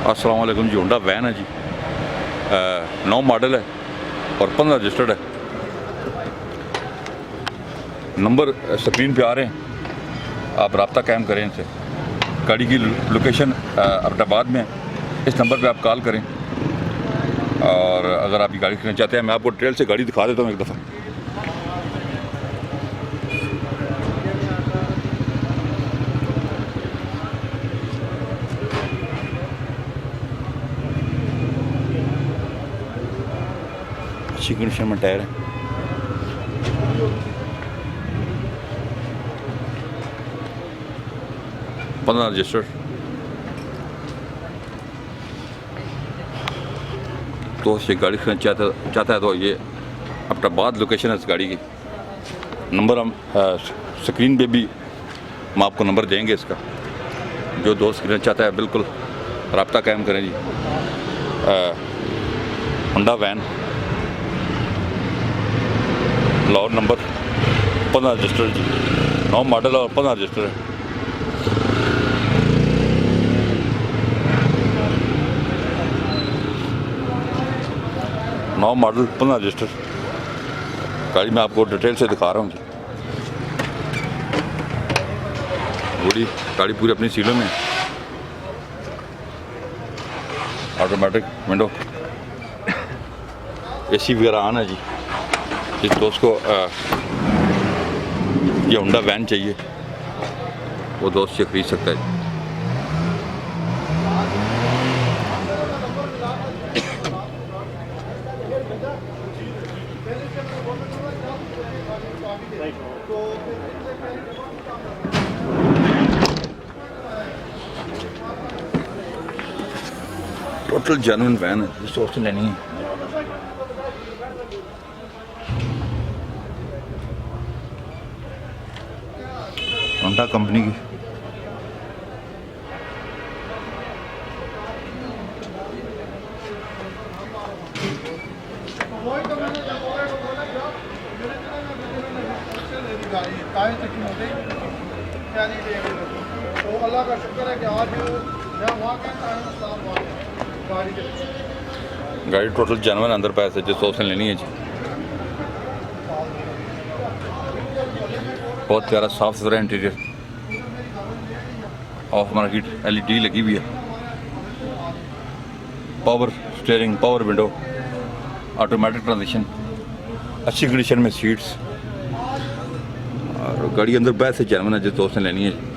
अस्सलाम वालेकुम जी। Honda van है जी, 9 मॉडल है और 15 रजिस्टर्ड है। नंबर स्क्रीन पे आ रहे हैं, आप रब्ता कायम करें इनसे। गाड़ी की लोकेशन अब्टाबाद में है। इस नंबर पे आप कॉल करें और अगर आप ये गाड़ी खरीदना चाहते हैं, मैं आपको ट्रेल से गाड़ी दिखा देता हूँ एक दफ़ा। अच्छी कंडीशन में टायर है। पंद्रह रजिस्टर्ड। तो ये गाड़ी खरीदना चाहता है तो ये अब्टाबाद लोकेशन है इस गाड़ी की। नंबर हम स्क्रीन पे भी हम आपको नंबर देंगे इसका। जो दोस्त खरीदना चाहता है बिल्कुल रब्ता कायम करें जी। Honda van, Lahore, number 15 registered जी। 9 मॉडल और 15 रजिस्टर है। नौ मॉडल 15 रजिस्टर गाड़ी मैं आपको डिटेल से दिखा रहा हूँ जी। बड़ी गाड़ी पूरी अपनी सीलों में, ऑटोमेटिक विंडो, एसी वगैरह ऑन है जी। जिस दोस्त को ये होंडा वैन चाहिए वो दोस्त ये खरीद सकता है जी। टोटल जेन्युइन वैन है, जिस दोस्त ने लेनी है। होंडा कंपनी की तो अल्लाह का शुक्र है कि आज गाड़ी टोटल जेन्युइन अंदर पैसे जिस दोस्त ने लेनी है जी। बहुत प्यारा साफ सुथरा इंटीरियर, ऑफ मार्केट LED लगी हुई है। Power steering, power window, automatic transition, अच्छी कंडीशन में सीट्स और गाड़ी अंदर बैठ से जेन्युइन है जिस दोस्त ने लेनी है।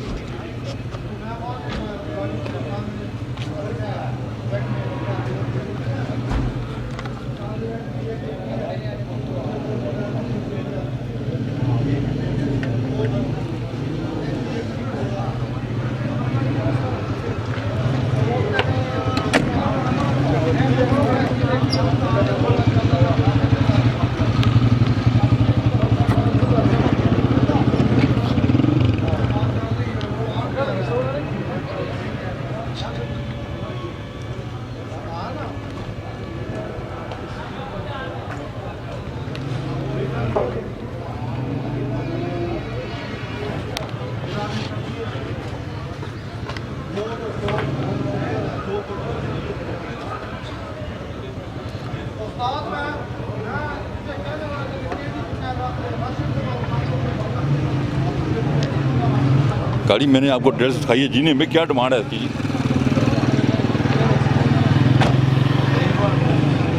गाड़ी मैंने आपको डिटेल्स दिखाई है। जीने में क्या डिमांड है इसकी?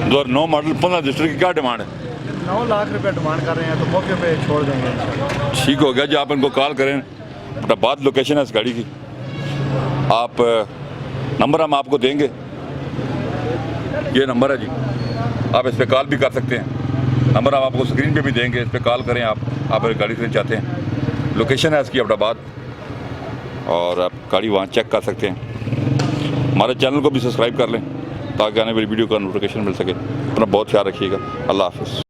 2009 मॉडल 15 रजिस्टर की क्या डिमांड है? 9 लाख रुपए डिमांड कर रहे हैं, तो मौके पे छोड़ देंगे। ठीक हो गया जी। आप इनको कॉल करें, अब्टाबाद लोकेशन है इस गाड़ी की। आप नंबर हम आपको देंगे, ये नंबर है जी। आप इस पर कॉल भी कर सकते हैं। नंबर हम आपको स्क्रीन पे भी देंगे, इस पर कॉल करें। आप गाड़ी खरीदना चाहते हैं, लोकेशन है इसकी अब्टाबाद, और आप गाड़ी वहाँ चेक कर सकते हैं। हमारे चैनल को भी सब्सक्राइब कर लें ताकि आने वाली वीडियो का नोटिफिकेशन मिल सके। अपना बहुत ख्याल रखिएगा। अल्लाह हाफ़िज़।